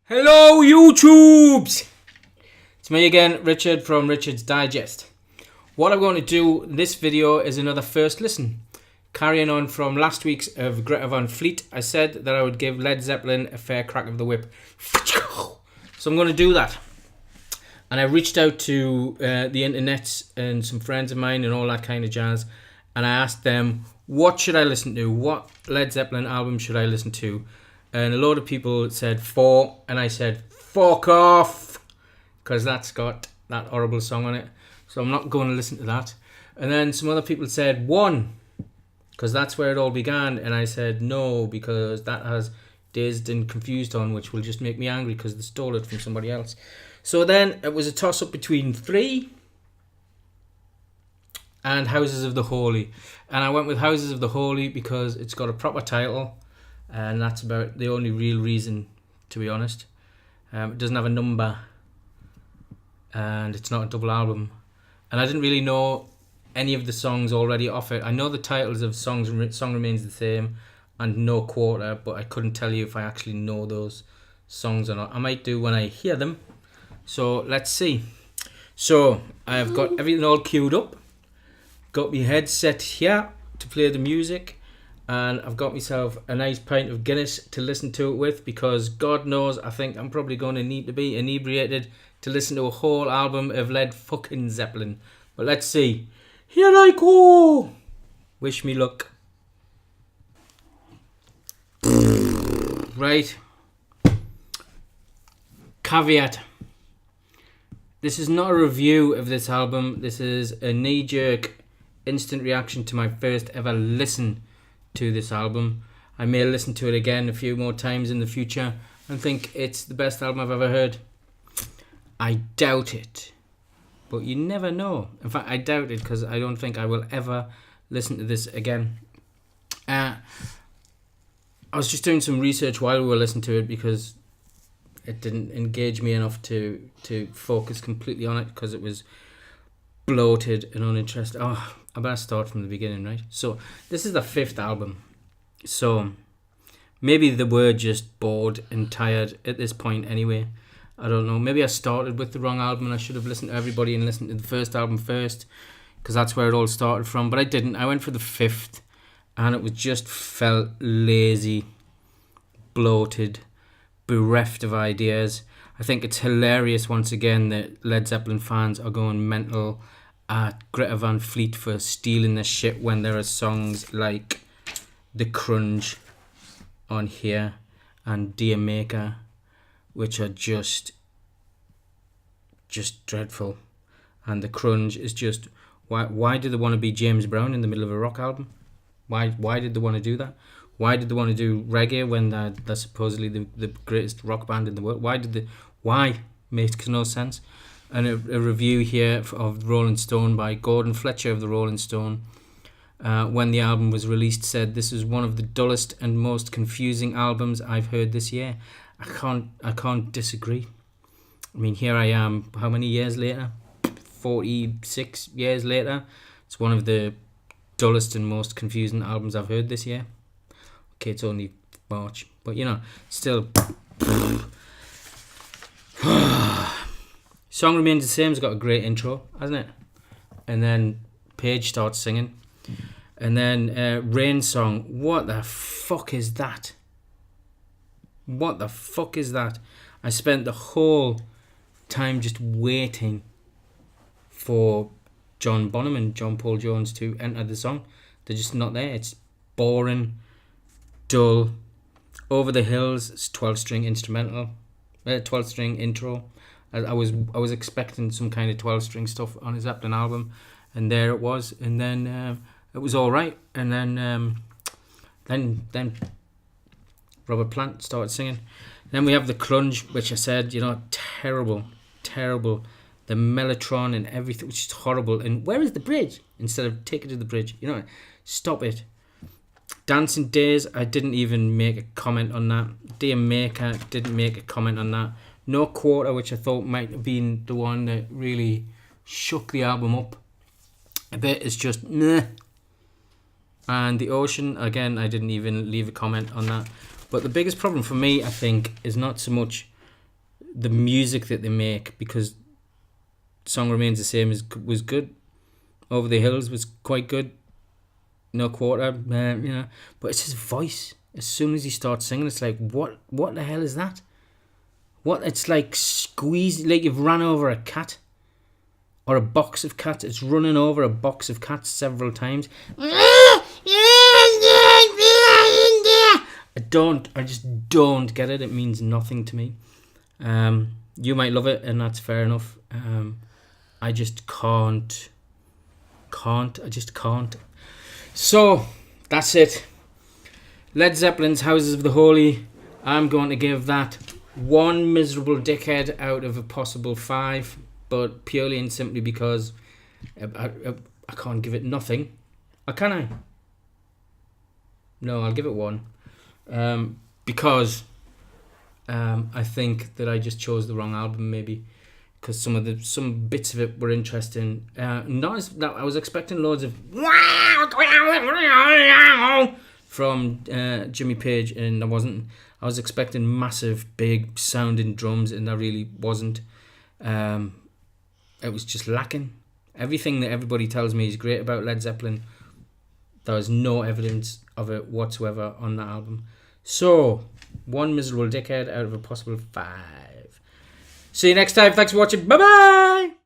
Hello YouTubes! It's me again, Richard from Richard's Digest. What I'm going to do in this video is another first listen. Carrying on from last week's of Greta Van Fleet, I said that I would give Led Zeppelin a fair crack of the whip. So I'm going to do that. And I reached out to the internet and some friends of mine and all that kind of jazz. And I asked them, what should I listen to? What Led Zeppelin album should I listen to? And a lot of people said 4, and I said, fuck off, because that's got that horrible song on it. So I'm not going to listen to that. And then some other people said 1, because that's where it all began. And I said no, because that has Dazed and Confused on, which will just make me angry because they stole it from somebody else. So then it was a toss-up between 3 and Houses of the Holy. And I went with Houses of the Holy because it's got a proper title. And that's about the only real reason, to be honest. It doesn't have a number, and it's not a double album. And I didn't really know any of the songs already off it. I know the titles of songs. Song Remains the Same and No Quarter, but I couldn't tell you if I actually know those songs or not. I might do when I hear them. So let's see. So I've got everything all queued up. Got my headset here to play the music. And I've got myself a nice pint of Guinness to listen to it with, because God knows I think I'm probably going to need to be inebriated to listen to a whole album of Led fucking Zeppelin. But let's see. Here I go. Wish me luck. Right. Caveat. This is not a review of this album. This is a knee-jerk instant reaction to my first ever listen to this album. I may listen to it again a few more times in the future and think it's the best album I've ever heard. I doubt it, but you never know. In fact, I doubt it because I don't think I will ever listen to this again. I was just doing some research while we were listening to it because it didn't engage me enough to focus completely on it because it was bloated and uninteresting. I better start from the beginning, right? So this is the 5th album. So maybe they were just bored and tired at this point anyway. I don't know. Maybe I started with the wrong album and I should have listened to everybody and listened to the first album first, because that's where it all started from. But I didn't. I went for the 5th, and it was just felt lazy, bloated, bereft of ideas. I think it's hilarious once again that Led Zeppelin fans are going mental at Greta Van Fleet for stealing their shit when there are songs like The Crunge on here and Dear Maker, which are just dreadful. And The Crunge is just, why did they want to be James Brown in the middle of a rock album? Why did they want to do that? Why did they want to do reggae when they're supposedly the greatest rock band in the world? Why? Makes no sense. And a review here of Rolling Stone by Gordon Fletcher of the Rolling Stone, when the album was released, said this is one of the dullest and most confusing albums I've heard this year. I can't disagree. I mean, here I am, how many years later? 46 years later. It's one of the dullest and most confusing albums I've heard this year. Okay, it's only March, but you know, still. Song Remains the Same has got a great intro, hasn't it? And then Paige starts singing. And then Rain Song. What the fuck is that? What the fuck is that? I spent the whole time just waiting for John Bonham and John Paul Jones to enter the song. They're just not there. It's boring, dull. Over the Hills, it's 12-string instrumental. 12-string intro. I was expecting some kind of 12-string stuff on his Zeppelin album, and there it was. And then it was all right. And then Robert Plant started singing. Then we have The Crunge, which I said, terrible. The mellotron and everything, which is horrible. And where is the bridge? Instead of take it to the bridge, stop it. Dancing Days, I didn't even make a comment on that. Dear Maker, didn't make a comment on that. No Quarter, which I thought might have been the one that really shook the album up a bit, is just meh. And The Ocean, again, I didn't even leave a comment on that. But the biggest problem for me, I think, is not so much the music that they make, because Song Remains the Same was good. Over the Hills was quite good. No Quarter, but it's his voice. As soon as he starts singing, it's like, what the hell is that? What? It's like squeeze, like you've run over a cat or a box of cats. It's running over a box of cats several times. I just don't get it. It means nothing to me. You might love it, and that's fair enough. I just can't. I just can't. So that's it. Led Zeppelin's Houses of the Holy. I'm going to give that 1 miserable dickhead out of a possible 5, but purely and simply because I can't give it nothing. Can I? No, I'll give it 1. Because I think that I just chose the wrong album, maybe, because some bits of it were interesting. Not as that I was expecting loads of from Jimmy Page, and I wasn't. I was expecting massive, big sounding drums, and that really wasn't. It was just lacking. Everything that everybody tells me is great about Led Zeppelin, there was no evidence of it whatsoever on that album. So, 1 miserable dickhead out of a possible 5. See you next time. Thanks for watching. Bye bye.